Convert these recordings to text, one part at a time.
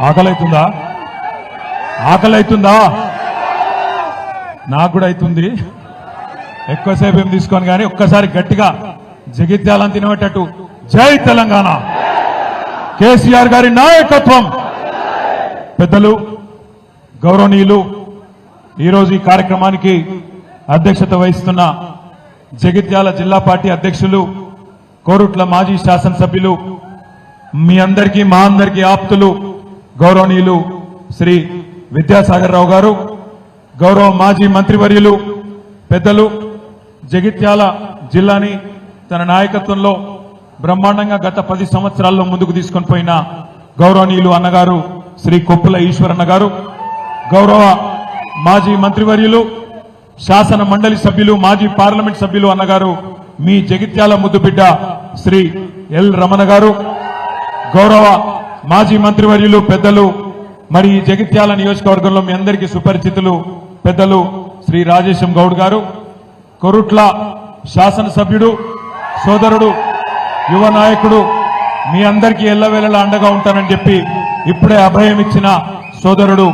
ఆకలైతుందా? ఆకలైతుందా? నాకు కూడా అవుతుంది. ఎక్కువసేపు ఏం తీసుకోను కానీ ఒక్కసారి గట్టిగా జగిత్యాలని తినబెట్టట్టు జై తెలంగాణ, కేసీఆర్ గారి నాయకత్వం. పెద్దలు గౌరవనీయులు ఈరోజు ఈ కార్యక్రమానికి అధ్యక్షత వహిస్తున్న జగిత్యాల జిల్లా పార్టీ అధ్యక్షులు, కోరుట్ల మాజీ శాసనసభ్యులు, మీ అందరికీ మా అందరికీ ఆప్తులు గౌరవనీయులు శ్రీ విద్యాసాగర్ రావు గారు, గౌరవ మాజీ మంత్రివర్యులు, పెద్దలు, జగిత్యాల జిల్లాని తన నాయకత్వంలో బ్రహ్మాండంగా గత 10 సంవత్సరాల్లో ముందుకు తీసుకొని పోయిన గౌరవనీయులు అన్నగారు శ్రీ కొప్పుల ఈశ్వరన్న గారు, గౌరవ మాజీ మంత్రివర్యులు, శాసన మండలి సభ్యులు, మాజీ పార్లమెంట్ సభ్యులు అన్నగారు మీ జగిత్యాల ముద్దుబిడ్డ శ్రీ ఎల్ రమణ గారు, గౌరవ మాజీ మంత్రివర్యులు, పెద్దలు, మరి ఈ జగిత్యాల నియోజకవర్గంలో మీ అందరికీ సుపరిచితులు పెద్దలు శ్రీ రాజేశం గౌడ్ గారు, కొరుట్ల శాసనసభ్యుడు, సోదరుడు, యువ నాయకుడు, మీ అందరికీ ఎల్లవేళలా అండగా ఉంటానని చెప్పి ఇప్పుడే అభయం ఇచ్చిన సోదరుడు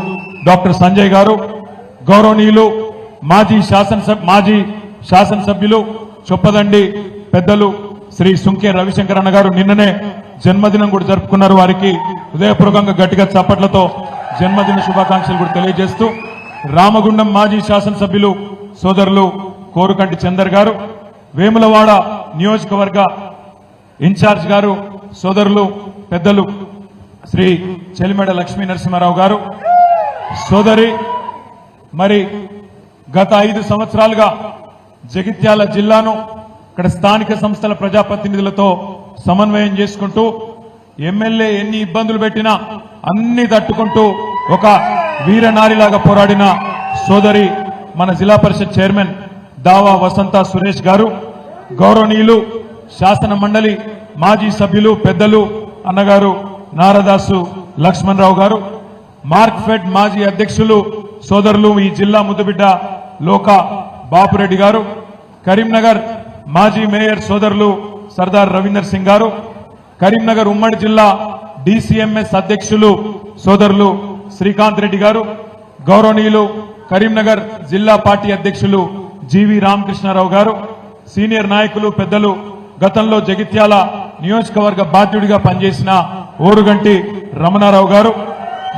డాక్టర్ సంజయ్ గారు, గౌరవనీయులు మాజీ శాసనసభ్యులు చొప్పదండి పెద్దలు శ్రీ సుంకే రవిశంకర్ అన్న గారు నిన్ననే జన్మదినం కూడా జరుపుకున్నారు. వారికి హృదయపూర్వకంగా గట్టిగా చప్పట్లతో జన్మదిన శుభాకాంక్షలు కూడా తెలియజేస్తూ, రామగుండం మాజీ శాసనసభ్యులు సోదరులు కోరుకంటి చందర్ గారు, వేములవాడ నియోజకవర్గ ఇన్ఛార్జ్ గారు సోదరులు పెద్దలు శ్రీ చెలిమెడ లక్ష్మీ నరసింహారావు గారు, సోదరి, మరి గత 5 సంవత్సరాలుగా జగిత్యాల జిల్లాను ఇక్కడ స్థానిక సంస్థల ప్రజాప్రతినిధులతో సమన్వయం చేసుకుంటూ ఎమ్మెల్యే ఎన్ని ఇబ్బందులు పెట్టినా అన్ని తట్టుకుంటూ ఒక వీరనారిలాగా పోరాడిన సోదరి మన జిల్లా పరిషత్ చైర్మన్ దావా వసంత సురేష్ గారు, గౌరవనీయులు శాసన మండలి మాజీ సభ్యులు పెద్దలు అన్నగారు నారదాసు లక్ష్మణరావు గారు, మార్క్ఫెడ్ మాజీ అధ్యక్షులు సోదరులు ఈ జిల్లా ముద్దుబిడ్డ లోక బాపురెడ్డి గారు, కరీంనగర్ మాజీ మేయర్ సోదరులు సర్దార్ రవీందర్ సింగ్ గారు, కరీంనగర్ ఉమ్మడి జిల్లా డిసిఎంఎస్ అధ్యక్షులు సోదరులు శ్రీకాంత్ రెడ్డి గారు, గౌరవనీయులు కరీంనగర్ జిల్లా పార్టీ అధ్యక్షులు జీవి రామకృష్ణారావు గారు, సీనియర్ నాయకులు పెద్దలు, గతంలో జగిత్యాల నియోజకవర్గ బాధ్యుడిగా పనిచేసిన ఓరుగంటి రమణారావు గారు,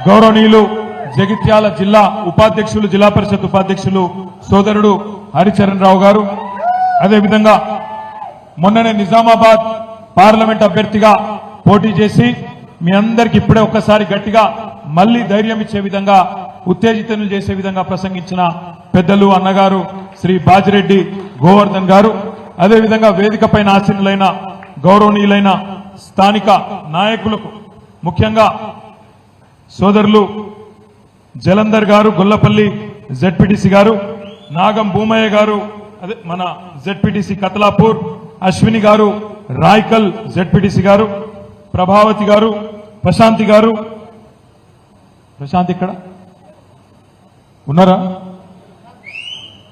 గౌరవనీయులు జగిత్యాల జిల్లా ఉపాధ్యక్షులు, జిల్లా పరిషత్ ఉపాధ్యక్షులు సోదరుడు హరిచరణ్ రావు గారు, అదేవిధంగా మొన్ననే నిజామాబాద్ పార్లమెంట్ అభ్యర్థిగా పోటీ చేసి మీ అందరికి ఇప్పుడే ఒక్కసారి గట్టిగా మళ్లీ ధైర్యం ఇచ్చే విధంగా, ఉత్తేజితం చేసే విధంగా ప్రసంగించిన పెద్దలు అన్నగారు శ్రీ బాజిరెడ్డి గోవర్ధన్ గారు, అదేవిధంగా వేదిక పైన ఆసీనులైన గౌరవనీయులైన స్థానిక నాయకులకు, ముఖ్యంగా సోదరులు జలంధర్ గారు, గొల్లపల్లి జెడ్పీటీసీ గారు, నాగం భూమయ్య గారు, అదే మన జెడ్పీటీసీ కతలాపూర్, అశ్విని గారు రాయ్కల్ జెడ్పీటీసీ గారు, ప్రభావతి గారు, ప్రశాంతి గారు, ప్రశాంతి ఇక్కడ ఉన్నారా?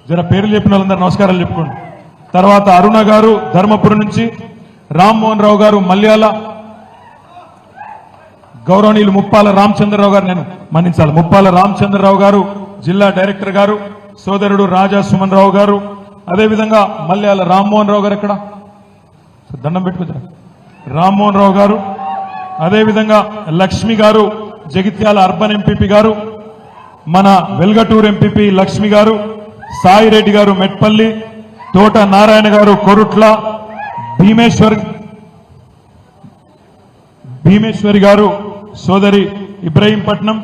జర పేర్లు చెప్పిన వాళ్ళందరూ నమస్కారాలు చెప్పుకోండి. తర్వాత అరుణ గారు ధర్మపురం నుంచి, రామ్మోహన్ రావు గారు మల్యాల, గౌరవనీయులు ముప్పాల రామచంద్రరావు గారు, నేను మన్నించాలి, ముప్పాల రామచంద్రరావు గారు జిల్లా డైరెక్టర్ గారు, సోదరుడు రాజా సుమన్ రావు గారు, అదేవిధంగా మల్యాల రామ్మోహన్ రావు గారు ఎక్కడ దండం పెట్టుకుంటారు, రామ్మోహన్ రావు గారు, అదేవిధంగా లక్ష్మి గారు జగిత్యాల అర్బన్ ఎంపీపీ గారు, మన వెల్గటూరు ఎంపీపీ లక్ష్మి గారు, సాయిరెడ్డి గారు మెట్పల్లి, తోట నారాయణ గారు కొరుట్ల, భీమేశ్వరి గారు సోదరి ఇబ్రహీంపట్నం,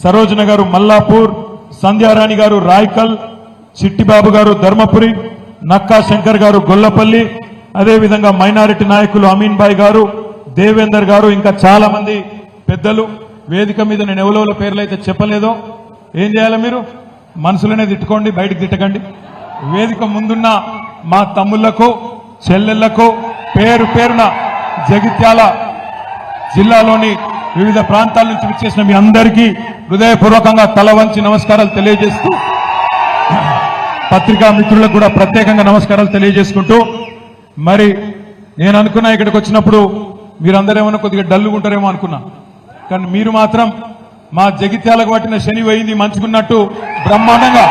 సరోజన గారు మల్లాపూర్, సంధ్యారాణి గారు రాయ్కల్, చిట్టిబాబు గారు ధర్మపురి, నక్కా శంకర్ గారు గొల్లపల్లి, అదేవిధంగా మైనారిటీ నాయకులు అమీన్ బాయ్ గారు, దేవేందర్ గారు, ఇంకా చాలా మంది పెద్దలు వేదిక మీద. నేను ఎవరెవరి పేర్లు అయితే చెప్పలేదో ఏం చేయాలి, మీరు మనసులోనే తిట్టుకోండి, బయటకు తిట్టకండి. వేదిక ముందున్న మా తమ్ముళ్లకు చెల్లెళ్లకు పేరు పేరున జగిత్యాల జిల్లాలోని వివిధ ప్రాంతాల నుంచి విచ్చేసిన మీ అందరికీ హృదయపూర్వకంగా తల వంచి నమస్కారాలు తెలియజేస్తూ, పత్రికా మిత్రులకు కూడా ప్రత్యేకంగా నమస్కారాలు తెలియజేసుకుంటూ, మరి నేను అనుకున్నా ఇక్కడికి వచ్చినప్పుడు మీరందరూ ఏమన్నా కొద్దిగా డల్లుగా ఉంటారేమో అనుకున్నా, కానీ మీరు మాత్రం మా జగిత్యాలకు పట్టిన శని పోయింది మంచుకున్నట్టు బ్రహ్మాండంగా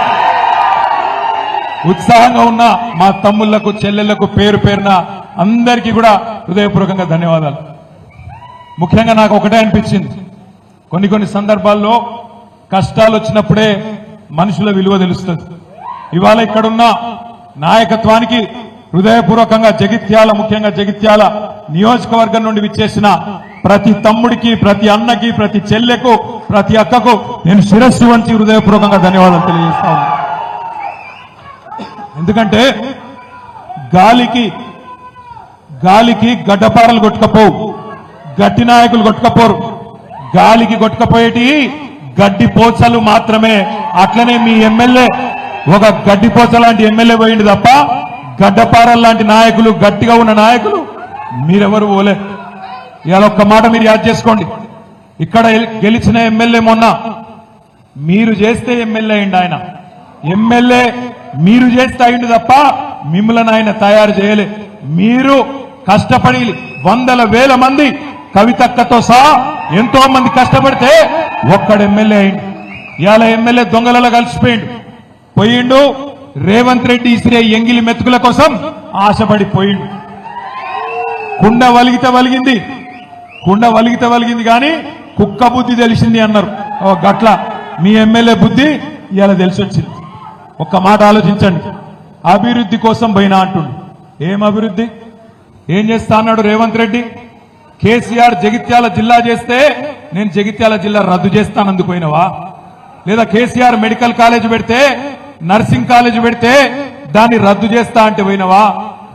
ఉత్సాహంగా ఉన్న మా తమ్ముళ్లకు చెల్లెళ్లకు పేరు పేరున అందరికీ కూడా హృదయపూర్వకంగా ధన్యవాదాలు. ముఖ్యంగా నాకు ఒకటే అనిపించింది, కొన్ని సందర్భాల్లో కష్టాలు వచ్చినప్పుడే మనుషుల విలువ తెలుస్తుంది. ఇవాళ ఇక్కడున్న నాయకత్వానికి హృదయపూర్వకంగా జగిత్యాల, ముఖ్యంగా జగిత్యాల నియోజకవర్గం నుండి విచ్చేసిన ప్రతి తమ్ముడికి, ప్రతి అన్నకి, ప్రతి చెల్లెకు, ప్రతి అక్కకు నేను శిరస్సు వంచి హృదయపూర్వకంగా ధన్యవాదాలు తెలియజేస్తా ఉన్నాను. ఎందుకంటే గాలికి గడ్డపారలు కొట్టుకపోవు, గట్టి నాయకులు కొట్టుకపోరు. గాలికి కొట్టుకపోయేటి గడ్డి పోచలు మాత్రమే. అట్లనే మీ ఎమ్మెల్యే ఒక గడ్డి పోచ లాంటి ఎమ్మెల్యే పోయింది తప్ప గడ్డపారల్ లాంటి నాయకులు, గట్టిగా ఉన్న నాయకులు మీరెవరు పోలే. ఇవాళ ఒక్క మాట మీరు యాద్ చేసుకోండి, ఇక్కడ గెలిచిన ఎమ్మెల్యే మొన్న మీరు చేస్తే ఎమ్మెల్యే అయింది. ఆయన ఎమ్మెల్యే మీరు చేస్తే అయింది తప్ప మిమ్మల్ని ఆయన తయారు చేయలే. మీరు కష్టపడి వందల వేల మంది కవితక్కతో సహా ఎంతో మంది కష్టపడితే ఒక్కడు ఎమ్మెల్యే అయింది. ఇవాళ ఎమ్మెల్యే దొంగలలో కలిసిపోయిండు, పోయిండు. రేవంత్ రెడ్డి ఇసిరే ఎంగిలి మెతుకుల కోసం ఆశపడిపోయిండు. కుండ వలిగితే వలిగింది కానీ కుక్క బుద్ధి తెలిసింది అన్నారు. గట్ల మీ ఎమ్మెల్యే బుద్ధి ఇవాళ తెలిసి వచ్చింది. ఒక్క మాట ఆలోచించండి, అభివృద్ధి కోసం పోయినా అంటుండు. ఏం అభివృద్ధి? ఏం చేస్తా అన్నాడు రేవంత్ రెడ్డి? కేసీఆర్ జగిత్యాల జిల్లా చేస్తే నేను జగిత్యాల జిల్లా రద్దు చేస్తానందుకు పోయినవా? లేదా కేసీఆర్ మెడికల్ కాలేజ్ పెడితే, నర్సింగ్ కాలేజ్ పెడితే దాన్ని రద్దు చేస్తా అంటే పోయినవా?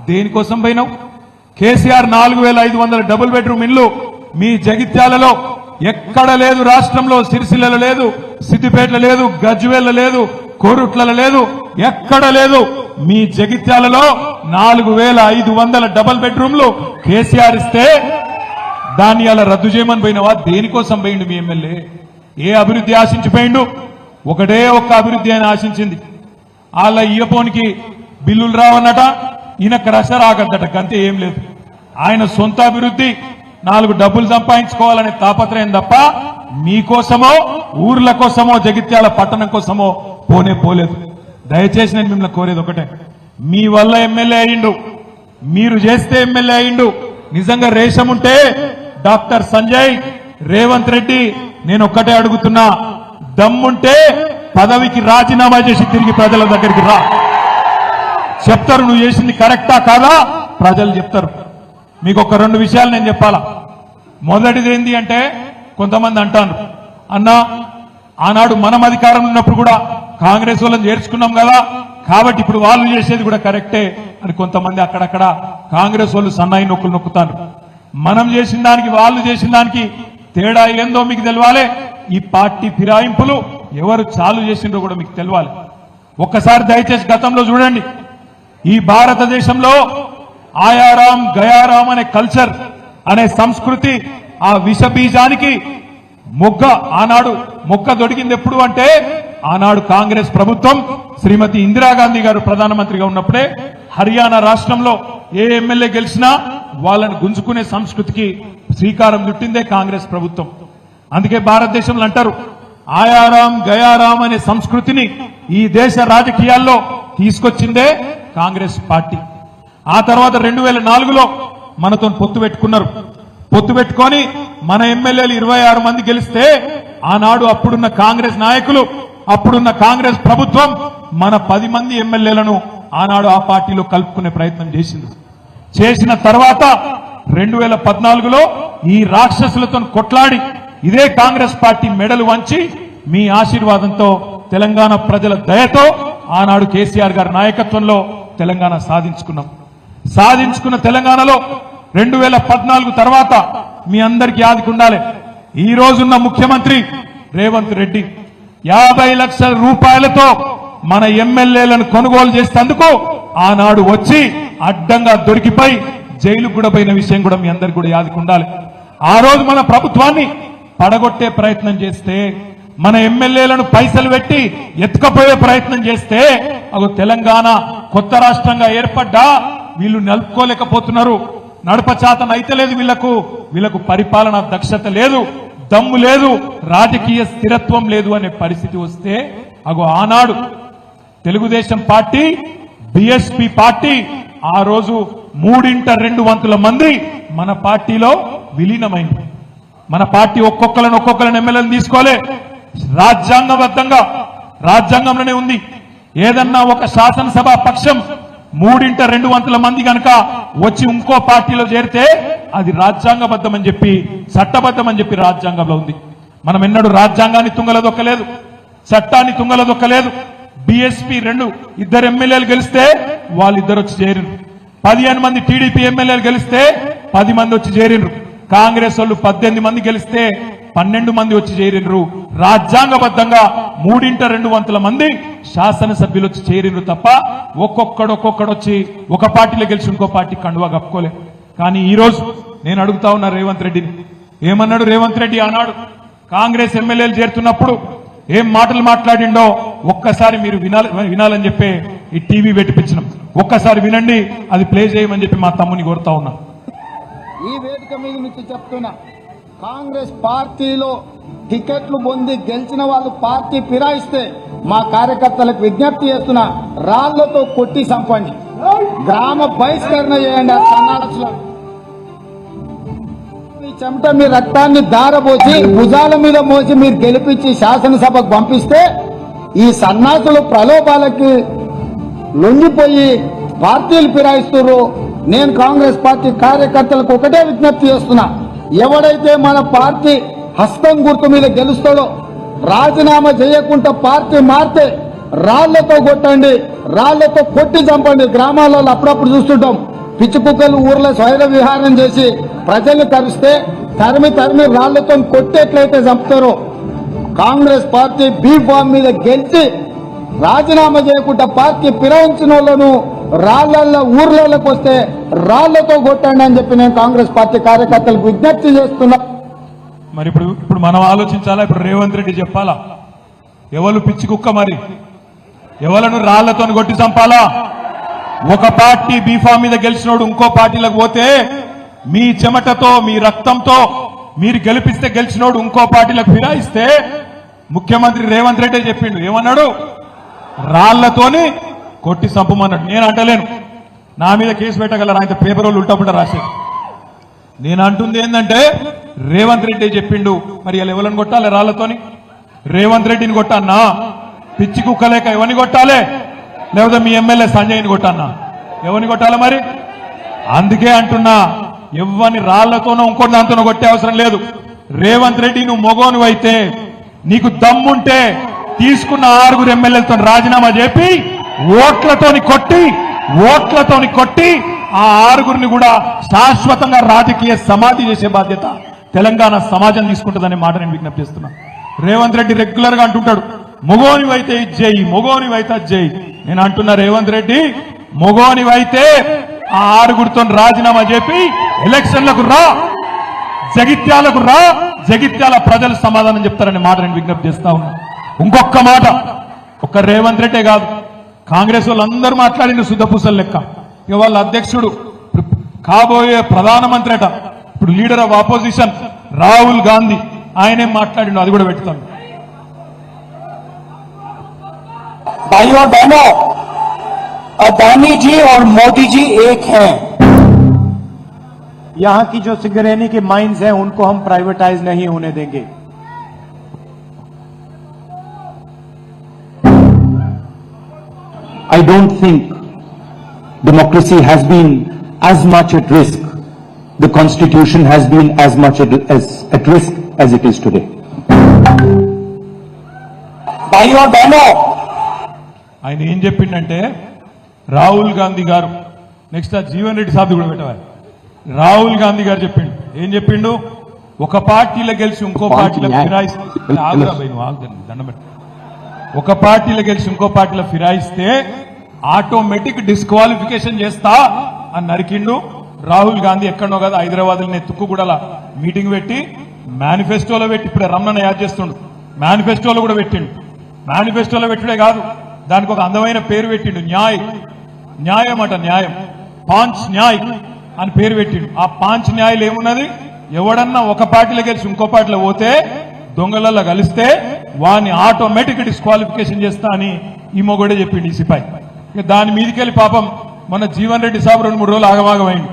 దేనికోసం పోయినావు? కేసీఆర్ 4500 డబుల్ బెడ్రూమ్ ఇల్లు మీ జగిత్యాలలో ఎక్కడ లేదు. రాష్ట్రంలో సిరిసిల్లలో లేదు, సిద్దిపేటలో లేదు, గజ్వేల్లో లేదు, కోరుట్లలో లేదు, ఎక్కడ లేదు. మీ జగిత్యాలలో 4500 డబుల్ బెడ్రూమ్లు కేసీఆర్ ఇస్తే దాన్ని అలా రద్దు చేయమని పోయినవా? దేనికోసం పోయిండు మీ ఎమ్మెల్యే? ఏ అభివృద్ధి ఆశించిపోయిండు? ఒకటే ఒక్క అభివృద్ధి అని ఆశించింది. వాళ్ళ ఇయ్యపోనికి బిల్లులు రావన్నట, ఈయన క్రష రాగద్దట, అంతే, ఏం లేదు. ఆయన సొంత అభివృద్ధి 4 డబ్బులు సంపాదించుకోవాలనే తాపత్రయం తప్ప మీకోసమో ఊర్ల కోసమో జగిత్యాల పట్టణం కోసమో పోలేదు. దయచేసి నేను మిమ్మల్ని కోరేది ఒకటే, మీ వల్ల ఎమ్మెల్యే అయ్యిండు, మీరు చేస్తే ఎమ్మెల్యే అయ్యిండు. నిజంగా రేషం ఉంటే డాక్టర్ సంజయ్, రేవంత్ రెడ్డి, నేను ఒక్కటే అడుగుతున్నా, దమ్ముంటే పదవికి రాజీనామా చేసి తిరిగి ప్రజల దగ్గరికి రా. చెప్తారు నువ్వు చేసింది కరెక్టా కాదా, ప్రజలు చెప్తారు. మీకు ఒక 2 విషయాలు నేను చెప్పాలా. మొదటిది ఏంటి అంటే, కొంతమంది అంటారు, అన్నా ఆనాడు మనం అధికారం ఉన్నప్పుడు కూడా కాంగ్రెస్ వాళ్ళని చేర్చుకున్నాం కదా, కాబట్టి ఇప్పుడు వాళ్ళు చేసేది కూడా కరెక్టే అని కొంతమంది అక్కడక్కడ కాంగ్రెస్ వాళ్ళు సన్నాయి నొక్కులు నొక్కుతారు. మనం చేసిన దానికి వాళ్ళు చేసిన దానికి తేడా ఏందో మీకు తెలవాలి. ఈ పార్టీ ఫిరాయింపులు ఎవరు చాలు చేసిండ్రో కూడా మీకు తెలవాలి. ఒక్కసారి దయచేసి గతంలో చూడండి, ఈ భారతదేశంలో ఆయారాం గయారాం అనే కల్చర్, అనే సంస్కృతి, ఆ విష బీజానికి ఆనాడు మొక్క దొడిగింది ఎప్పుడు అంటే, ఆనాడు కాంగ్రెస్ ప్రభుత్వం శ్రీమతి ఇందిరాగాంధీ గారు ప్రధానమంత్రిగా ఉన్నప్పుడే హర్యానా రాష్ట్రంలో ఏ ఎమ్మెల్యే గెలిచినా వాళ్ళని గుంజుకునే సంస్కృతికి శ్రీకారం చుట్టిందే కాంగ్రెస్ ప్రభుత్వం. అందుకే భారతదేశంలో అంటారు, ఆయారాం గయారాం అనే సంస్కృతిని ఈ దేశ రాజకీయాల్లో తీసుకొచ్చిందే కాంగ్రెస్ పార్టీ. ఆ తర్వాత 2004లో మనతో పొత్తు పెట్టుకున్నారు. పొత్తు పెట్టుకొని మన ఎమ్మెల్యేలు 26 మంది గెలిస్తే, ఆనాడు అప్పుడున్న కాంగ్రెస్ నాయకులు, అప్పుడున్న కాంగ్రెస్ ప్రభుత్వం మన 10 మంది ఎమ్మెల్యేలను ఆనాడు ఆ పార్టీలో కలుపుకునే ప్రయత్నం చేసింది. చేసిన తర్వాత 2014లో ఈ రాక్షసులతో కొట్లాడి ఇదే కాంగ్రెస్ పార్టీ మెడలు వంచి మీ ఆశీర్వాదంతో, తెలంగాణ ప్రజల దయతో ఆనాడు కేసీఆర్ గారి నాయకత్వంలో తెలంగాణ సాధించుకున్న తెలంగాణలో 2014 తర్వాత మీ అందరికీ యాదకుండాలి, ఈ రోజున్న ముఖ్యమంత్రి రేవంత్ రెడ్డి 50 లక్షల రూపాయలతో మన ఎమ్మెల్యేలను కొనుగోలు చేసేందుకు ఆనాడు వచ్చి అడ్డంగా దొరికిపోయి జైలు కూడా పోయిన విషయం కూడా మీ అందరికీ కూడా యాదకుండాలి. ఆ రోజు మన ప్రభుత్వాన్ని పడగొట్టే ప్రయత్నం చేస్తే, మన ఎమ్మెల్యేలను పైసలు పెట్టి ఎత్తుకపోయే ప్రయత్నం చేస్తే, తెలంగాణ కొత్త రాష్ట్రంగా ఏర్పడ్డా వీళ్ళు నిలుపుకోలేకపోతున్నారు. నడపచాతన అయితే లేదు, వీళ్లకు పరిపాలన దక్షత లేదు, దమ్ము లేదు, రాజకీయ స్థిరత్వం లేదు అనే పరిస్థితి వస్తే అగో ఆనాడు తెలుగుదేశం పార్టీ, బీఎస్పీ పార్టీ ఆ రోజు 3/2 మంది మన పార్టీలో విలీనమైంది. మన పార్టీ ఒక్కొక్కరిని ఎమ్మెల్యేలు తీసుకోలే, రాజ్యాంగంలోనే ఉంది. ఏదన్నా ఒక శాసనసభ పక్షం 3/2 మంది కనుక వచ్చి ఇంకో పార్టీలో చేరితే అది రాజ్యాంగబద్ధమని చెప్పి, చట్టబద్ధమని చెప్పి రాజ్యాంగంలో ఉంది. మనం ఎన్నడూ రాజ్యాంగాన్ని తుంగలదొక్కలేదు, చట్టాన్ని తుంగలదొక్కలేదు. బీఎస్పీ 2 ఎమ్మెల్యేలు గెలిస్తే వాళ్ళిద్దరు వచ్చి చేరినరు. 15 మంది టీడీపీ ఎమ్మెల్యేలు గెలిస్తే 10 మంది వచ్చి చేరినరు. కాంగ్రెస్ వాళ్ళు 18 మంది గెలిస్తే 12 మంది వచ్చి చేరినరు. రాజ్యాంగబద్ధంగా 3/2 మంది శాసనసభ్యులు వచ్చి చేరినరు తప్ప ఒక్కొక్కడు వచ్చి ఒక పార్టీలో గెలిచి ఇంకో పార్టీ కండువా కప్పుకోలే. కానీ ఈ రోజు నేను అడుగుతా ఉన్నా రేవంత్ రెడ్డిని, ఏమన్నాడు రేవంత్ రెడ్డి ఆనాడు కాంగ్రెస్ ఎమ్మెల్యేలు చేరుతున్నప్పుడు ఏం మాటలు మాట్లాడిండో ఒక్కసారి మీరు వినాలని చెప్పి ఈ టీవీ పెట్టిపించినాం. ఒక్కసారి వినండి, అది ప్లే చేయమని చెప్పి మా తమ్ముని కోరుతా ఉన్నా. ఈ వేదిక మీద నుంచి చెప్తున్నా, కాంగ్రెస్ పార్టీలో టికెట్లు పొంది గెలిచిన వాళ్ళు పార్టీ ఫిరాయిస్తే మా కార్యకర్తలకు విజ్ఞప్తి చేస్తున్నా, రాళ్లతో కొట్టి చంపండి, గ్రామ బహిష్కరణ చేయండి. ఆ సన్నాసులు మీ చెమట మీ రక్తాన్ని దారబోసి భుజాల మీద మోసి మీరు గెలిపించి శాసనసభకు పంపిస్తే ఈ సన్నాసులు ప్రలోభాలకి లొంగిపోయి పార్టీలు ఫిరాయిస్తున్నారు. నేను కాంగ్రెస్ పార్టీ కార్యకర్తలకు ఒకటే విజ్ఞప్తి చేస్తున్నా, ఎవడైతే మన పార్టీ హస్తం గుర్తు మీద గెలుస్తాడో రాజీనామా చేయకుండా పార్టీ మారితే రాళ్లతో కొట్టండి, రాళ్లతో కొట్టి చంపండి. గ్రామాలలో అప్పుడప్పుడు చూస్తుంటాం, పిచ్చి కుక్కలు ఊర్లో స్వైర విహారం చేసి ప్రజల్ని తరిస్తే తరిమి రాళ్లతో కొట్టేట్లయితే చంపుతారో, కాంగ్రెస్ పార్టీ బీ ఫామ్ మీద గెలిచి రాజీనామా చేయకుండా పార్టీ ఫిరాయించిన వాళ్ళను రాళ్లల్లో ఊర్లలోకి వస్తే రాళ్లతో కొట్టండి అని చెప్పి నేను కాంగ్రెస్ పార్టీ కార్యకర్తలకు విజ్ఞప్తి చేస్తున్నా. మరి ఇప్పుడు మనం ఆలోచించాలా? ఇప్పుడు రేవంత్ రెడ్డి చెప్పాలా ఎవరు పిచ్చి కుక్క, మరి ఎవలను రాళ్లతో కొట్టి చంపాలా? ఒక పార్టీ బీఫామ్ మీద గెలిచినోడు ఇంకో పార్టీలకు పోతే మీ చెమటతో మీ రక్తంతో మీరు గెలిపిస్తే గెలిచినోడు ఇంకో పార్టీలకు ఫిరాయిస్తే ముఖ్యమంత్రి రేవంత్ రెడ్డి చెప్పిండు, ఏమన్నాడు? రాళ్లతోని కొట్టి చంపమన్నాడు. నేను అంటలేను, నా మీద కేసు పెట్టగలరు, ఆయన పేపర్ వాళ్ళు ఉల్టా రాశారు. నేను అంటుంది ఏంటంటే రేవంత్ రెడ్డి చెప్పిండు, మరి ఇలా ఎవరిని కొట్టాలి రాళ్లతోని? రేవంత్ రెడ్డిని కొట్టన్నా? పిచ్చి కుక్కలేక ఎవరిని కొట్టాలి? లేకపోతే మీ ఎమ్మెల్యే సంజయ్ని కొట్టన్నా? ఎవరిని కొట్టాలి మరి? అందుకే అంటున్నా, ఎవరిని రాళ్లతోనో ఇంకో దాంతోనో కొట్టే అవసరం లేదు. రేవంత్ రెడ్డి నువ్వు మొగోను అయితే, నీకు దమ్ముంటే తీసుకున్న 6 ఎమ్మెల్యేలతో రాజీనామా చెప్పి ఓట్లతోని కొట్టి ఆ 6 కూడా శాశ్వతంగా రాజకీయ సమాధి చేసే బాధ్యత తెలంగాణ సమాజం తీసుకుంటుందనే మాట నేను విజ్ఞప్తి చేస్తున్నా. రేవంత్ రెడ్డి రెగ్యులర్ గా అంటుంటాడు, మొగోనివైతే ఇది చేయి, మొగోనివైతే అది చేయి. నేను అంటున్నా, రేవంత్ రెడ్డి మొగోనివైతే ఆ 6 రాజీనామా చెప్పి ఎలక్షన్లకు రా, జగిత్యాల ప్రజలు సమాధానం చెప్తారనే మాట నేను విజ్ఞప్తి చేస్తా ఉన్నా. ఇంకొక మాట, ఒక్క రేవంత్ రెడ్డే కాదు, కాంగ్రెస్ వాళ్ళందరూ మాట్లాడిన శుద్ధపూసలు లెక్క. ఇక వాళ్ళ అధ్యక్షుడు కాబోయే ప్రధానమంత్రి అట, ఇప్పుడు leader of opposition Rahul Gandhi, ఆయనే మాట్లాడిండు, అది కూడా పెడతాను. भाइयों और बहनों, अदानी जी और मोदी जी एक हैं। यहां की जो सिंगरेनी की माइंस हैं उनको हम प्राइवेटाइज नहीं होने देंगे। I don't think democracy has been as much at risk, the constitution has been as much at risk as it is today. भाइयों और बहनों, ఆయన ఏం చెప్పిండంటే, రాహుల్ గాంధీ గారు, నెక్స్ట్ ఆ జీవన్ రెడ్డి సాబ్ కూడా పెట్టవాలి. రాహుల్ గాంధీ గారు చెప్పిండు, ఏం చెప్పిండు? ఒక పార్టీలో గెలిచి ఇంకో పార్టీలో ఫిరాయిస్తే, ఒక పార్టీలో గెలిచి ఇంకో పార్టీలో ఫిరాయిస్తే ఆటోమేటిక్ డిస్క్వాలిఫికేషన్ చేస్తా అని నరికిండు. రాహుల్ గాంధీ ఎక్కడో కదా హైదరాబాద్ తుక్కు కూడా మీటింగ్ పెట్టి మేనిఫెస్టోలో పెట్టి, ఇప్పుడే రమణ యాడ్ చేస్తుండు, మేనిఫెస్టోలో కూడా పెట్టిండు. మేనిఫెస్టోలో పెట్టుడే కాదు, దానికి ఒక అందమైన పేరు పెట్టిండు, న్యాయం అట, న్యాయం, పాంచ్ న్యాయ్. అని పేరు పెట్టిండు. ఆ పాంచ్ న్యాయులు ఏమున్నది, ఎవడన్నా ఒక పార్టీలో గెలిచి ఇంకో పార్టీలో పోతే దొంగలలో కలిస్తే వాని ఆటోమేటిక్ డిస్క్వాలిఫికేషన్ చేస్తా అని ఈ మొగడే చెప్పిండు ఈ సిపాయి. ఇక దాని మీదకెళ్ళి పాపం మన జీవన్ రెడ్డి సాబ్ 2-3 రోజులు ఆగమాగమైంది.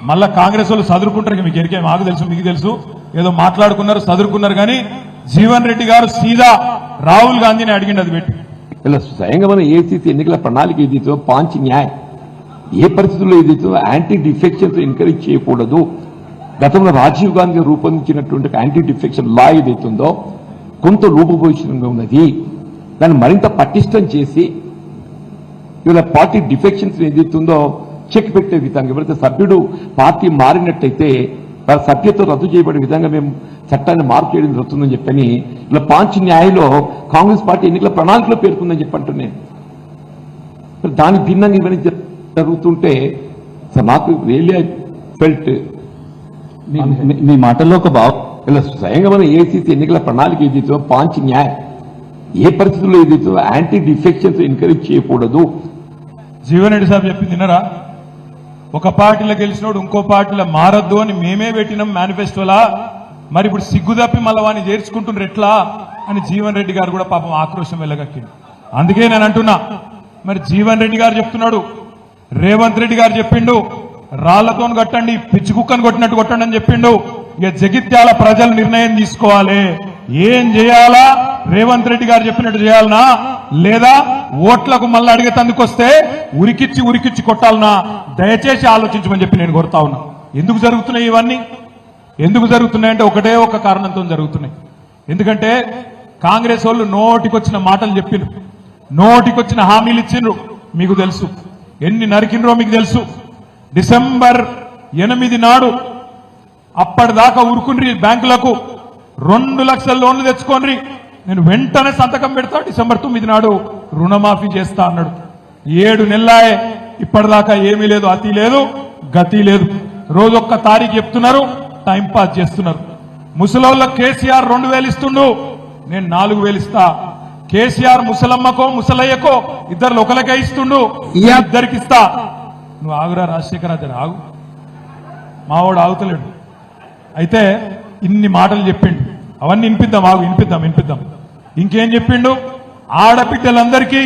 మళ్ళా కాంగ్రెస్ వాళ్ళు చదువుకుంటారు, మీకు ఎరికే, మాకు తెలుసు మీకు తెలుసు, ఏదో మాట్లాడుకున్నారు చదువుకున్నారు. కానీ జీవన్ రెడ్డి గారు సీదా రాహుల్ గాంధీని అడిగిండు అది పెట్టి. ఇలా స్వయంగా మన ఏసీసీ ఎన్నికల ప్రణాళిక ఏదైతే పాంచ్ న్యాయ్ ఏ పరిస్థితుల్లో ఏదైతే యాంటీ డిఫెక్షన్స్ ఎంకరేజ్ చేయకూడదు, గతంలో రాజీవ్ గాంధీ రూపొందించినటువంటి యాంటీ డిఫెక్షన్ లా ఏదైతుందో కొంత రూపభూషణంగా ఉన్నది, దాన్ని మరింత పటిష్టం చేసి ఇవాళ పార్టీ డిఫెక్షన్స్ ఏదైతుందో చెక్ పెట్టే విధంగా, ఎవరైతే సభ్యుడు పార్టీ మారినట్టయితే వారి సభ్యత్వం రద్దు చేయబడే విధంగా మేము చట్టాన్ని మార్పు చేయడం జరుగుతుందని చెప్పని ఇలా పాంచ్ న్యాయలో కాంగ్రెస్ పార్టీ ఎన్నికల ప్రణాళికలో పేర్కొందని చెప్పంటున్నాను. దానికి భిన్నంగా ఇవన్నీ జరుగుతుంటే నాకు రియల్లీ ఫెల్ట్ మీ మాటల్లో ఒక ఇలా స్వయంగా మన ఏసీసీ ఎన్నికల ప్రణాళిక ఏదైతే పాంచ్ న్యాయ్ ఏ పరిస్థితుల్లో ఏదైతే యాంటీ డిఫెక్షన్స్ ఎంకరేజ్ చేయకూడదు. జీవన్ రెడ్డి సాబ్ చెప్పింది వినరా, ఒక పార్టీలో గెలిచినోడు ఇంకో పార్టీలో మారద్దు అని మేమే పెట్టినాం మేనిఫెస్టోలా, మరి ఇప్పుడు సిగ్గు తప్పి మళ్ళీ వాడిని చేర్చుకుంటున్నారు ఎట్లా అని జీవన్ రెడ్డి గారు కూడా పాపం ఆక్రోశం వెళ్ళగక్కింది. అందుకే నేను అంటున్నా, మరి జీవన్ రెడ్డి గారు చెప్తున్నాడు, రేవంత్ రెడ్డి గారు చెప్పిండు రాళ్లతో కొట్టండి, పిచ్చి కుక్కను కొట్టినట్టు కొట్టండి అని చెప్పిండు. ఇక జగిత్యాల ప్రజలు నిర్ణయం తీసుకోవాలి, ఏం చేయాలా, రేవంత్ రెడ్డి గారు చెప్పినట్టు చేయాలనా లేదా ఓట్లకు మళ్ళీ అడిగేతందుకు వస్తే ఉరికిచ్చి కొట్టాలనా, దయచేసి ఆలోచించమని చెప్పి నేను కోరుతా ఉన్నా. ఎందుకు జరుగుతున్నాయి ఇవన్నీ, ఎందుకు జరుగుతున్నాయంటే ఒకటే ఒక కారణంతో జరుగుతున్నాయి. ఎందుకంటే కాంగ్రెస్ వాళ్ళు నోటికొచ్చిన మాటలు చెప్పిండ్రు, నోటికొచ్చిన హామీలు ఇచ్చిండ్రు. మీకు తెలుసు ఎన్ని నరికిండ్రో మీకు తెలుసు. డిసెంబర్ 8 నాడు అప్పటిదాకా ఉరుకుండ్రి బ్యాంకులకు 2 లక్షల లోన్లు తెచ్చుకోండి, నేను వెంటనే సంతకం పెడతా, డిసెంబర్ 9 నాడు రుణమాఫీ చేస్తా అన్నాడు. 7 నెలలాయే ఇప్పటిదాకా ఏమీ లేదు, అతి లేదు గతి లేదు. రోజొక్క తారీఖు చెప్తున్నారు, టైం పాస్ చేస్తున్నారు. ముసలోళ్ళ కేసీఆర్ 2000 ఇస్తుండు, నేను 4000 ఇస్తా. కేసీఆర్ ముసలమ్మకో ముసలయ్యకో ఇద్దరు ఒకరికే ఇస్తుండు, ఇద్దరికి ఇస్తా. నువ్వు ఆగురా రాజశేఖర్, అతను ఆగు, మావాడు ఆగుతలేడు. అయితే ఇన్ని మాటలు చెప్పిండు, అవన్నీ వినిపిద్దాం, ఆగు వినిపిద్దాం. ఇంకేం చెప్పిండు, ఆడబిడ్డలందరికీ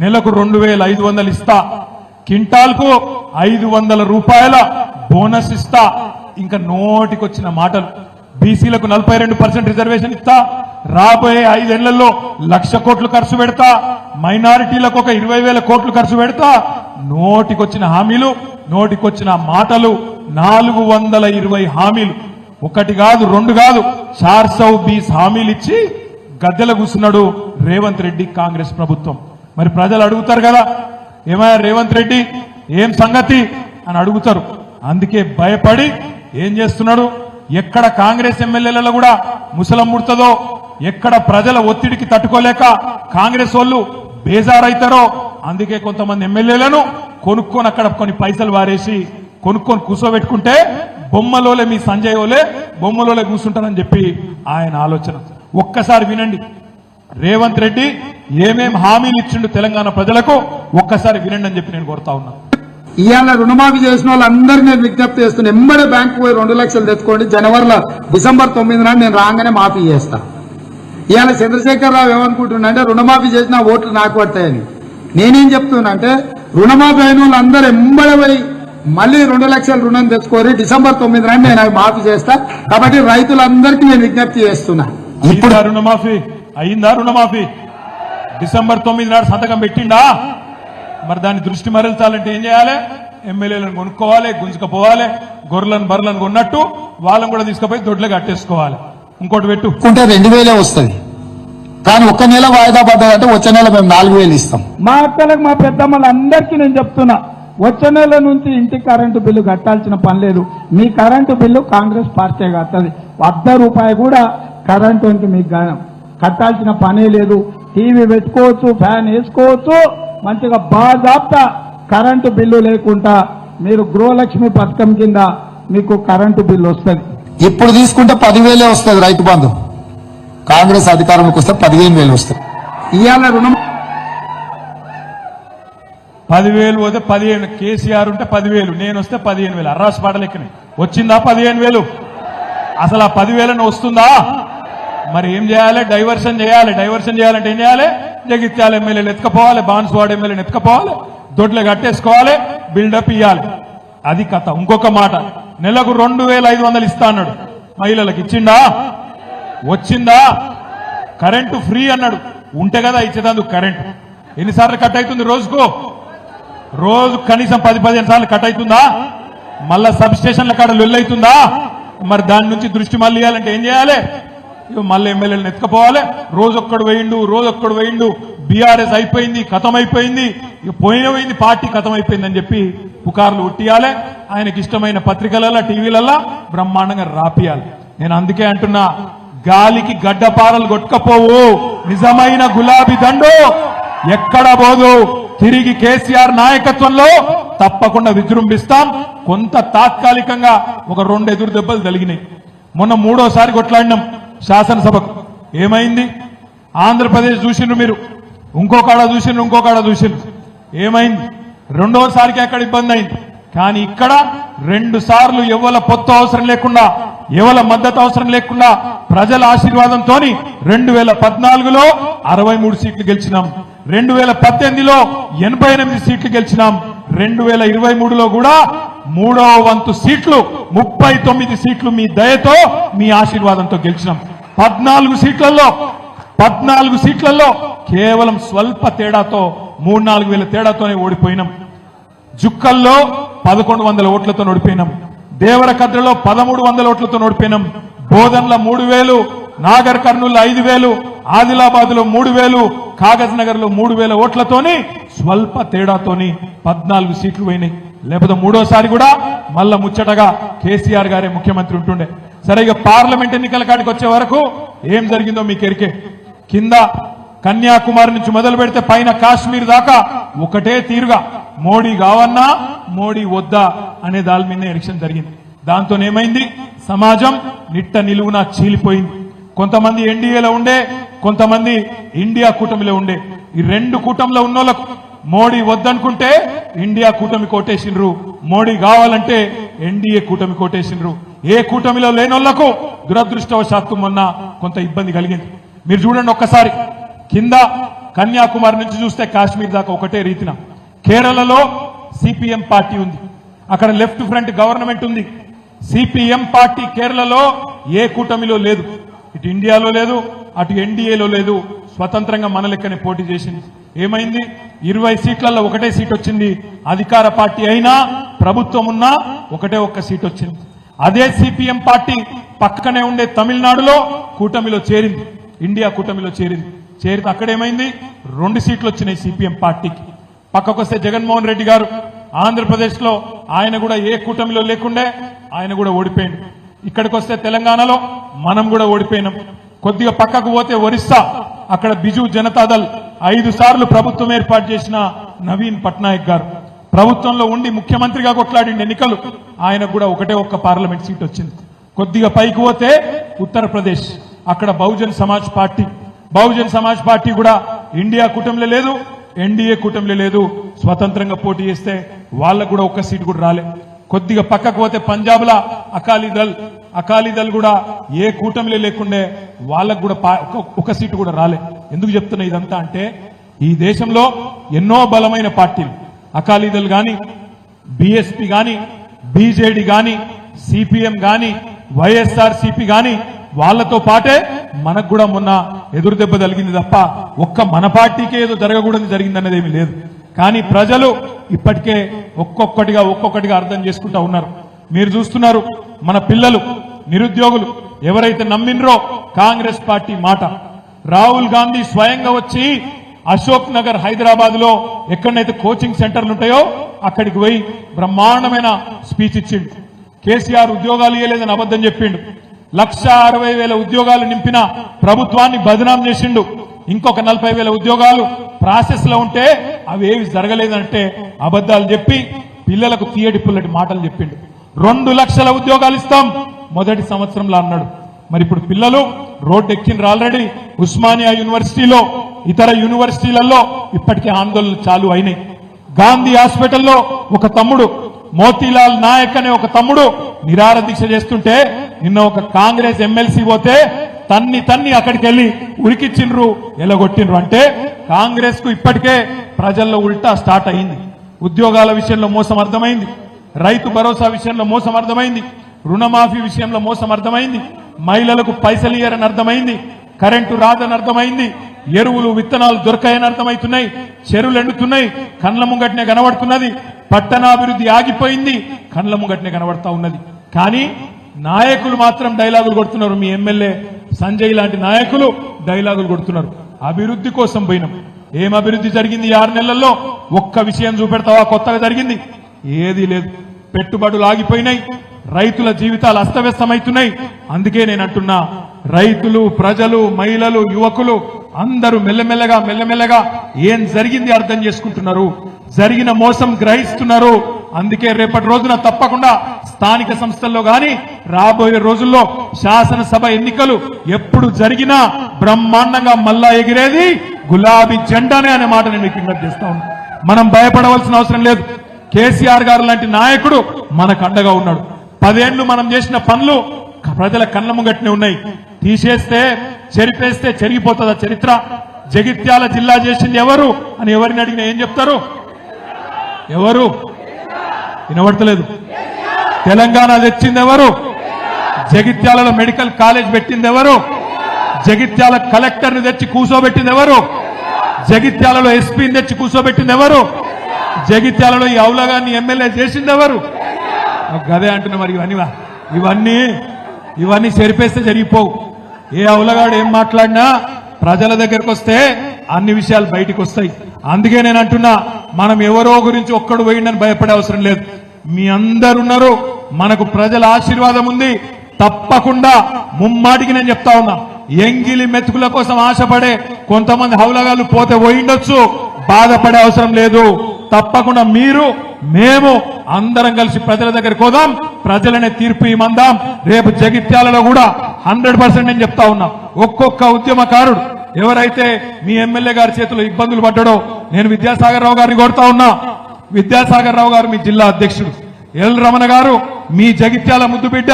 నెలకు 2500 ఇస్తా, కింటాల్కు 500 రూపాయల బోనస్ ఇస్తా. ఇంకా నోటికొచ్చిన మాటలు, బీసీలకు 42% రిజర్వేషన్ ఇస్తా, రాబోయే 5 ఏళ్లలో 1,00,000 కోట్లు ఖర్చు పెడతా, మైనారిటీలకు ఒక 20,000 కోట్లు ఖర్చు పెడతా. నోటికొచ్చిన హామీలు, నోటికొచ్చిన మాటలు 420 హామీలు, ఒకటి కాదు 2 కాదు 420 హామీలు ఇచ్చి గద్దెల కూర్చున్నాడు రేవంత్ రెడ్డి కాంగ్రెస్ ప్రభుత్వం. మరి ప్రజలు అడుగుతారు కదా, ఏమయ్యా రేవంత్ రెడ్డి ఏం సంగతి అని అడుగుతారు. అందుకే భయపడి ఏం చేస్తున్నాడు, ఎక్కడ కాంగ్రెస్ ఎమ్మెల్యేలలో కూడా ముసలం ముడతదో, ఎక్కడ ప్రజల ఒత్తిడికి తట్టుకోలేక కాంగ్రెస్ వాళ్ళు బేజారైతారో, అందుకే కొంతమంది ఎమ్మెల్యేలను కొనుక్కొని అక్కడ కొన్ని పైసలు వారేసి కొనుక్కొని కూర్చోబెట్టుకుంటే బొమ్మలోలే మీ సంజయ్ ఓలే బొమ్మలోలే కూర్చుంటారని చెప్పి ఆయన ఆలోచన. ఒక్కసారి వినండి, రేవంత్ రెడ్డి ఏమేం హామీలు ఇచ్చిండు తెలంగాణ ప్రజలకు, ఒక్కసారి వినండి అని చెప్పి నేను కోరుతా ఉన్నా. ఇవాళ రుణమాఫీ చేసిన వాళ్ళందరినీ నేను విజ్ఞప్తి చేస్తున్నా, ఎంబడే బ్యాంకు పోయి 2 లక్షలు తెచ్చుకోండి, డిసెంబర్ 9 నాడు నేను రాగానే మాఫీ చేస్తా. ఇవాళ చంద్రశేఖరరావు ఏమనుకుంటున్నా అంటే రుణమాఫీ చేసిన ఓట్లు నాకు పడతాయని. నేనేం చెప్తున్నా అంటే రుణమాఫీ అయిన వాళ్ళందరూ ఎంబడే పోయి మళ్ళీ 2 లక్షల రుణం తెచ్చుకోరి, డిసెంబర్ 9 నాడు నేను అవి మాఫీ చేస్తా. కాబట్టి రైతులందరికీ నేను విజ్ఞప్తి చేస్తున్నా. ఇప్పుడు రుణమాఫీ అయిందా, రుణమాఫీ డిసెంబర్ 9 నాడు సంతకం పెట్టిండా? మరి దాన్ని దృష్టి మరల్చాలంటే ఏం చేయాలి, ఎమ్మెల్యేలను కొనుక్కోవాలి, గుంజుకపోవాలి, గొర్రెలను బర్రెలను కొన్నట్టు వాళ్ళని కూడా తీసుకుపోయి దొడ్లు కట్టేసుకోవాలి. ఇంకోటి పెట్టుకుంటే 2000 వస్తుంది, కానీ 1 నెల వాయిదా పడ్డదంటే వచ్చే నెల మేము 4000 ఇస్తాం. మా అక్కలకు మా పెద్దమ్మలందరికీ నేను చెప్తున్నా, వచ్చే నెల నుంచి ఇంటి కరెంటు బిల్లు కట్టాల్సిన పని లేదు. మీ కరెంటు బిల్లు కాంగ్రెస్ పార్టీ కట్టది. 1 రూపాయి కూడా కరెంటు మీకు కట్టాల్సిన పనే లేదు. టీవీ పెట్టుకోవచ్చు, ఫ్యాన్ వేసుకోవచ్చు, మంచిగా బాజాప్తా కరెంటు బిల్లు లేకుండా మీరు గృహలక్ష్మి పథకం కింద మీకు కరెంటు బిల్లు వస్తుంది. ఇప్పుడు తీసుకుంటే 10,000 వస్తుంది రైతు బంధు, కాంగ్రెస్ అధికారంలోకి వస్తే 15,000 వస్తుంది. ఇవాళ 10,000 పోతే 15 కేసీఆర్ ఉంటే 10,000 నేను వస్తే 15,000 అర్రాసు పాటలెక్కని వచ్చిందా 15,000 అసలు ఆ 10,000 వస్తుందా మరి ఏం చేయాలి డైవర్షన్ చేయాలంటే ఏం చేయాలి జగిత్యాల ఎమ్మెల్యేలు ఎత్తుకపోవాలి బాన్సువాడ ఎమ్మెల్యేని ఎత్తుకపోవాలి దొడ్లు కట్టేసుకోవాలి బిల్డప్ ఇవ్వాలి అది కథ ఇంకొక మాట నెలకు 2,500 ఇస్తా అన్నాడు మహిళలకు ఇచ్చిండా వచ్చిందా కరెంటు ఫ్రీ అన్నాడు ఉంటే కదా ఇచ్చేదందుకు కరెంటు ఎన్నిసార్లు కట్ అవుతుంది రోజు కనీసం 10-15 సార్లు కట్ అవుతుందా మళ్ళా సబ్ స్టేషన్ల కాడ లొల్లైతుందా మరి దాని నుంచి దృష్టి మళ్ళీ ఇవ్వాలంటే ఏం చేయాలి మళ్ళీ ఎమ్మెల్యేలను ఎత్తుకపోవాలి రోజొక్కడు వేయిండు బీఆర్ఎస్ అయిపోయింది కథమైపోయింది పోయినపోయింది పార్టీ కథమైపోయింది అని చెప్పి పుకార్లు ఉట్టియాలి ఆయనకి ఇష్టమైన పత్రికలలో టీవీలలో బ్రహ్మాండంగా రాపియాలి నేను అందుకే అంటున్నా గాలికి గడ్డపారలు కొట్టుకపోవు నిజమైన గులాబీ దండు ఎక్కడ పోదు తిరిగి కేసీఆర్ నాయకత్వంలో తప్పకుండా విజృంభిస్తాం కొంత తాత్కాలికంగా ఒక 2 ఎదురు దెబ్బలు తగిలినాయి మొన్న 3వ కొట్లాడినాం శాసనసభకు ఏమైంది ఆంధ్రప్రదేశ్ చూసిండ్రు మీరు ఇంకోకాడ చూసిండ్రు ఏమైంది 2వసారికి అక్కడ ఇబ్బంది అయింది కానీ ఇక్కడ 2 సార్లు ఎవల పొత్తు అవసరం లేకుండా ఎవల మద్దతు అవసరం లేకుండా ప్రజల ఆశీర్వాదంతో 2014లో 63 సీట్లు గెలిచినాం 2018లో 88 సీట్లు గెలిచినాం 2023లో కూడా 3వ వంతు సీట్లు 39 సీట్లు మీ దయతో మీ ఆశీర్వాదంతో గెలిచినాం 14 సీట్లలో కేవలం స్వల్ప తేడాతో 3-4 వేల తేడాతోనే ఓడిపోయినాం జుక్కల్లో 1,100 ఓట్లతో ఓడిపోయినాం దేవరకద్రలో 1,300 ఓట్లతో ఓడిపోయినాం బోధన్ల 3,000 నాగర్ కర్నూలు 5,000 ఆదిలాబాద్ లో 3,000 కాగజ్ నగర్ లో 3,000 ఓట్లతోని స్వల్ప తేడాతోని 14 సీట్లు పోయినాయి లేకపోతే 3వసారి కూడా మళ్ళా ముచ్చటగా కేసీఆర్ గారే ముఖ్యమంత్రి ఉంటుండే సరే ఇక పార్లమెంట్ ఎన్నికల కాడికి వచ్చే వరకు ఏం జరిగిందో మీకు ఎరికే కింద కన్యాకుమారి నుంచి మొదలు పెడితే పైన కాశ్మీర్ దాకా ఒకటే తీరుగా మోడీ కావన్నా మోడీ వద్దా అనే దాని మీద ఎలక్షన్ జరిగింది దాంతో ఏమైంది సమాజం నిట్ట నిలువున చీలిపోయింది కొంతమంది ఎన్డీఏలో ఉండే కొంతమంది ఇండియా కూటమిలో ఉండే ఈ 2 కూటమిలో ఉన్నోళ్ళకు మోడీ వద్దనుకుంటే ఇండియా కూటమి కోటేసిండ్రు మోడీ కావాలంటే ఎన్డీఏ కూటమి కోటేసిండ్రు ఏ కూటమిలో లేనోళ్లకు దురదృష్టవశాత్తు మొన్న కొంత ఇబ్బంది కలిగింది మీరు చూడండి ఒక్కసారి కింద కన్యాకుమారి నుంచి చూస్తే కాశ్మీర్ దాకా ఒకటే రీతిన కేరళలో సిపిఎం పార్టీ ఉంది అక్కడ లెఫ్ట్ ఫ్రంట్ గవర్నమెంట్ ఉంది సిపిఎం పార్టీ కేరళలో ఏ కూటమిలో లేదు ఇటు ఇండియాలో లేదు అటు ఎన్డీఏలో లేదు స్వతంత్రంగా మన లెక్కనే పోటీ చేసింది ఏమైంది 20 సీట్లలో ఒకటే సీట్ వచ్చింది అధికార పార్టీ అయినా ప్రభుత్వం ఉన్నా ఒక్క సీట్ వచ్చింది అదే సిపిఎం పార్టీ పక్కనే ఉండే తమిళనాడులో కూటమిలో చేరింది ఇండియా కూటమిలో చేరితే అక్కడేమైంది 2 సీట్లు వచ్చినాయి సిపిఎం పార్టీకి పక్కకొస్తే జగన్మోహన్ రెడ్డి గారు ఆంధ్రప్రదేశ్ లో ఆయన కూడా ఏ కూటమిలో లేకుండే ఆయన కూడా ఓడిపోయింది ఇక్కడికి వస్తే తెలంగాణలో మనం కూడా ఓడిపోయినాం కొద్దిగా పక్కకు పోతే ఒరిస్సా అక్కడ బిజు జనతాదళ్ 5 సార్లు ప్రభుత్వం ఏర్పాటు చేసిన నవీన్ పట్నాయక్ గారు ప్రభుత్వంలో ఉండి ముఖ్యమంత్రిగా కొట్లాడిన ఎన్నికలు ఆయనకు కూడా ఒక్క పార్లమెంట్ సీట్ వచ్చింది కొద్దిగా పైకి పోతే ఉత్తరప్రదేశ్ అక్కడ బహుజన్ సమాజ్ పార్టీ కూడా ఇండియా కూటమిలో లేదు ఎన్డీఏ కూటమిలో లేదు స్వతంత్రంగా పోటీ చేస్తే వాళ్ళకు కూడా ఒక్క సీటు కూడా రాలే కొద్దిగా పక్కకు పోతే పంజాబ్ లా అకాలీదళ్ కూడా ఏ కూటమిలో లేకుండే వాళ్ళకు కూడా ఒక సీటు కూడా రాలే ఎందుకు చెప్తున్నా ఇదంతా అంటే ఈ దేశంలో ఎన్నో బలమైన పార్టీలు అకాలీదళ్ గాని బీఎస్పీ గాని బీజేడీ గాని సిపిఎం గాని వైఎస్ఆర్సీపీ గాని వాళ్లతో పాటే మనకు కూడా మొన్న ఎదురు దెబ్బ తగిలింది తప్ప మన పార్టీకే ఏదో జరగకూడదు జరిగిందనేది ఏమీ లేదు కానీ ప్రజలు ఇప్పటికే ఒక్కొక్కటిగా అర్థం చేసుకుంటా ఉన్నారు మీరు చూస్తున్నారు మన పిల్లలు నిరుద్యోగులు ఎవరైతే నమ్మినరో కాంగ్రెస్ పార్టీ మాట రాహుల్ గాంధీ స్వయంగా వచ్చి అశోక్ నగర్ హైదరాబాద్ లో ఎక్కడైతే కోచింగ్ సెంటర్లు ఉంటాయో అక్కడికి పోయి బ్రహ్మాండమైన స్పీచ్ ఇచ్చిండు కేసీఆర్ ఉద్యోగాలు ఇవ్వలేదని అబద్ధం చెప్పిండు 1,60,000 ఉద్యోగాలు నింపిన ప్రభుత్వాన్ని బదనాం చేసిండు ఇంకొక 40,000 ఉద్యోగాలు ప్రాసెస్ లో ఉంటే అవేవి జరగలేదంటే అబద్ధాలు చెప్పి పిల్లలకు తీయటి పుల్లటి మాటలు చెప్పిండు 2 లక్షల ఉద్యోగాలు ఇస్తాం మొదటి సంవత్సరంలో అన్నాడు మరి ఇప్పుడు పిల్లలు రోడ్డు ఎక్కిండ్రు ఆల్రెడీ ఉస్మానియా యూనివర్సిటీలో ఇతర యూనివర్సిటీలలో ఇప్పటికే ఆందోళనలు చాలు అయినాయి గాంధీ హాస్పిటల్లో ఒక తమ్ముడు మోతీలాల్ నాయక్ అనే ఒక తమ్ముడు నిరాహార దీక్ష చేస్తుంటే నిన్న ఒక కాంగ్రెస్ ఎమ్మెల్సీ పోతే తన్ని అక్కడికి వెళ్లి ఉరికిచ్చిండ్రు ఎలగొట్టిండ్రు. అంటే కాంగ్రెస్ కు ఇప్పటికే ప్రజల్లో ఉల్టా స్టార్ట్ అయింది. ఉద్యోగాల విషయంలో మోసం అర్థమైంది, రైతు భరోసా విషయంలో మోసం అర్థమైంది, రుణమాఫీ విషయంలో మోసం అర్థమైంది, మహిళలకు పైసలు ఇయ్యరని అర్థమైంది, కరెంటు రాదని అర్థమైంది, ఎరువులు విత్తనాలు దొరకాయని అర్థమవుతున్నాయి, చెరువులు ఎండుతున్నాయి, కండ్ల ముంగట్నే కనబడుతున్నది, పట్టణాభివృద్ధి ఆగిపోయింది, కండ్ల ముంగట్నే కనబడతా ఉన్నది. కానీ నాయకులు మాత్రం డైలాగులు కొడుతున్నారు. మీ ఎమ్మెల్యే సంజయ్ లాంటి నాయకులు డైలాగులు కొడుతున్నారు. అభివృద్ధి కోసం పోయినాం. ఏం అభివృద్ధి జరిగింది 6 నెలల్లో? ఒక్క విషయం చూపెడతావా కొత్తగా జరిగింది? ఏదీ లేదు. పెట్టుబడులు ఆగిపోయినాయి, రైతుల జీవితాలు అస్తవ్యస్తమవుతున్నాయి. అందుకే నేను అంటున్నా, రైతులు, ప్రజలు, మహిళలు, యువకులు అందరూ మెల్లమెల్లగా ఏం జరిగింది అర్థం చేసుకుంటున్నారు, జరిగిన మోసం గ్రహిస్తున్నారు. అందుకే రేపటి రోజున తప్పకుండా స్థానిక సంస్థల్లో గాని రాబోయే రోజుల్లో శాసనసభ ఎన్నికలు ఎప్పుడు జరిగినా బ్రహ్మాండంగా మల్లా ఎగిరేది గులాబీ జెండానే అనే మాట నేను మీకు విజ్ఞప్తి చేస్తా ఉన్నా. మనం భయపడవలసిన అవసరం లేదు. కేసీఆర్ గారు లాంటి నాయకుడు మనకు అండగా ఉన్నాడు. 10 ఏళ్లు మనం చేసిన పనులు ప్రజల కళ్ళ ముంగట్నే ఉన్నాయి. తీసేస్తే, చెరిపేస్తే చెరిగిపోతుందా చరిత్ర? జగిత్యాల జిల్లా చేసింది ఎవరు అని ఎవరిని అడిగినా ఏం చెప్తారు? ఎవరు? వినబడతలేదు. తెలంగాణ తెచ్చింది ఎవరు? జగిత్యాలలో మెడికల్ కాలేజ్ పెట్టింది ఎవరు? జగిత్యాల కలెక్టర్ని తెచ్చి కూర్చోబెట్టింది ఎవరు? జగిత్యాలలో ఎస్పీని తెచ్చి కూర్చోబెట్టింది ఎవరు? జగిత్యాలలో ఈ అవులగాన్ని ఎమ్మెల్యే చేసింది ఎవరు? గదే అంటున్నా. మరి ఇవన్నీ చెరిపేస్తే జరిగిపోవు. ఏ అవులగాడు ఏం మాట్లాడినా ప్రజల దగ్గరకు వస్తే అన్ని విషయాలు బయటికి వస్తాయి. అందుకే నేను అంటున్నా, మనం ఎవరో గురించి ఒక్కడు పోయిండని భయపడే అవసరం లేదు. మీ అందరున్నారు, మనకు ప్రజల ఆశీర్వాదం ఉంది. తప్పకుండా ముమ్మాటికి నేను చెప్తా ఉన్నా, ఎంగిలి మెతుకుల కోసం ఆశపడే కొంతమంది హౌలగాళ్ళు పోతే పోయిండొచ్చు, బాధపడే అవసరం లేదు. తప్పకుండా మీరు, మేము అందరం కలిసి ప్రజల దగ్గరికి పోదాం, ప్రజలనే తీర్పు ఇమ్మందాం. రేపు జగిత్యాలలో కూడా 100% నేను చెప్తా ఉన్నా, ఒక్కొక్క ఉద్యమకారుడు ఎవరైతే మీ ఎమ్మెల్యే గారి చేతిలో ఇబ్బందులు పడ్డాడో, నేను విద్యాసాగర్ రావు గారిని కోరుతా ఉన్నా. విద్యాసాగర్ రావు గారు మీ జిల్లా అధ్యక్షుడు, ఎల్ రమణ గారు మీ జగిత్యాల ముద్దు బిడ్డ,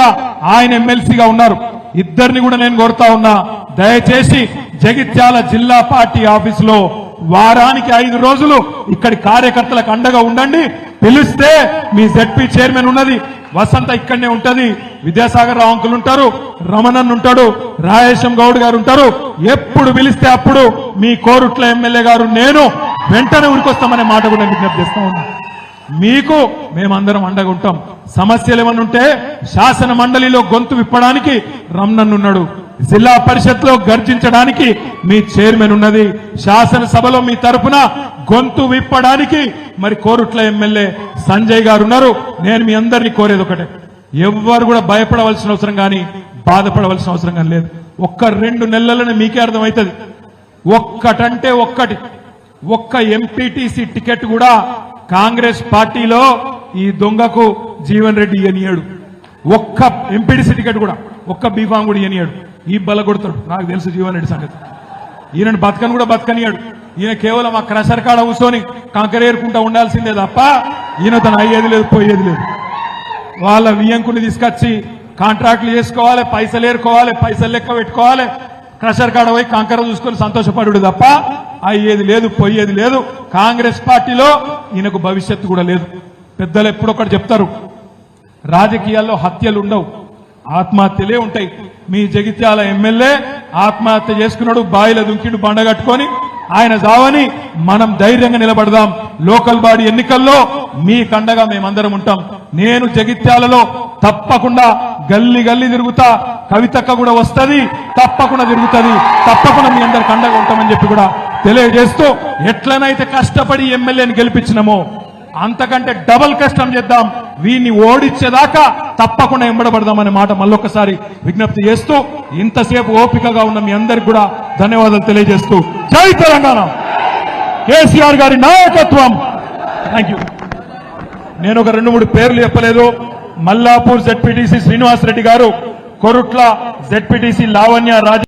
ఆయన ఎమ్మెల్సీగా ఉన్నారు. ఇద్దరిని కూడా నేను కోరుతా ఉన్నా, దయచేసి జగిత్యాల జిల్లా పార్టీ ఆఫీసులో వారానికి 5 రోజులు ఇక్కడి కార్యకర్తలకు అండగా ఉండండి. పిలిస్తే మీ జెడ్పీ చైర్మన్ ఉన్నది, వసంత ఇక్కడనే ఉంటది, విద్యాసాగర్ రావు అంకులు ఉంటారు, రమణన్ ఉంటాడు, రాయేశం గౌడ్ గారు ఉంటారు. ఎప్పుడు పిలిస్తే అప్పుడు మీ కోరుట్ల ఎమ్మెల్యే గారు నేను వెంటనే ఉరికొస్తామనే మాట కూడా విజ్ఞప్తి చేస్తా ఉన్నా. మీకు మేమందరం అండగా ఉంటాం. సమస్యలు ఏమన్నా ఉంటే శాసన మండలిలో గొంతు విప్పడానికి రమణన్ ఉన్నాడు, జిల్లా పరిషత్ లో గర్జించడానికి మీ చైర్మన్ ఉన్నది, శాసనసభలో మీ తరఫున గొంతు విప్పడానికి మరి కోరుట్ల ఎమ్మెల్యే సంజయ్ గారు ఉన్నారు. నేను మీ అందరినీ కోరేది ఒకటే, ఎవ్వరు కూడా భయపడవలసిన అవసరం కానీ బాధపడవలసిన అవసరం కానీ లేదు. 1-2 నెలలనే మీకే అర్థమవుతుంది. ఒక్కటంటే ఒక్క ఎంపీటీసీ టికెట్ కూడా కాంగ్రెస్ పార్టీలో ఈ దొంగకు జీవన్ రెడ్డి ఇయ్యనియాడు. ఒక్క ఎంపీటీసీ టికెట్ కూడా, ఒక్క బీఫామ్ కూడా ఇయ్యనియాడు. ఈ బల కొడతాడు, నాకు తెలుసు జీవన్ రెడ్డి సంగతి. ఈయనను బతకని కూడా బతకనియాడు. ఈయన కేవలం ఆ క్రషర్ కాడ కూర్చొని కంకరేరుకుంటా ఉండాల్సిందే తప్ప ఈయన తను అయ్యేది లేదు, పోయేది లేదు. వాళ్ళ వియ్యంకుని తీసుకొచ్చి కాంట్రాక్ట్లు చేసుకోవాలి, పైసలు ఏరుకోవాలి, పైసలు లెక్క పెట్టుకోవాలి, క్రషర్ కాడ పోయి కంకర చూసుకొని సంతోషపడు తప్ప అయ్యేది లేదు, పోయేది లేదు. కాంగ్రెస్ పార్టీలో ఈయనకు భవిష్యత్తు కూడా లేదు. పెద్దలు ఎప్పుడొక్కటి చెప్తారు, రాజకీయాల్లో హత్యలు ఉండవు, ఆత్మహత్యలే ఉంటాయి. మీ జగిత్యాల ఎమ్మెల్యే ఆత్మహత్య చేసుకున్నాడు, బాయిల దుంకిడు బండ కట్టుకొని. ఆయన జావని మనం ధైర్యంగా నిలబడదాం. లోకల్ బాడీ ఎన్నికల్లో మీ కండగా మేమందరం ఉంటాం. నేను జగిత్యాలలో తప్పకుండా గల్లీ తిరుగుతా, కవితక్క కూడా వస్తుంది, తప్పకుండా తిరుగుతుంది, తప్పకుండా మీ అందరు కండగా ఉంటామని చెప్పి కూడా తెలియజేస్తూ, ఎట్లనైతే కష్టపడి ఎమ్మెల్యేని గెలిపించినామో అంతకంటే డబల్ కష్టం చేద్దాం, వీడిని ఓడించేదాకా తప్పకుండా ఎంబడబడదామనే మాట మళ్ళొక్కసారి విజ్ఞప్తి చేస్తూ, ఇంతసేపు ఓపికగా ఉన్న మీ అందరికి కూడా ధన్యవాదాలు తెలియజేస్తూ, జై తెలంగాణ, కేసీఆర్ గారి నాయకత్వం. Thank you. నేను ఒక 2-3 పేర్లు చెప్పలేదు. మల్లాపూర్ జెడ్పీటీసీ శ్రీనివాస్ రెడ్డి గారు, కొరుట్ల జెడ్పీటీసీ లావణ్య రాజ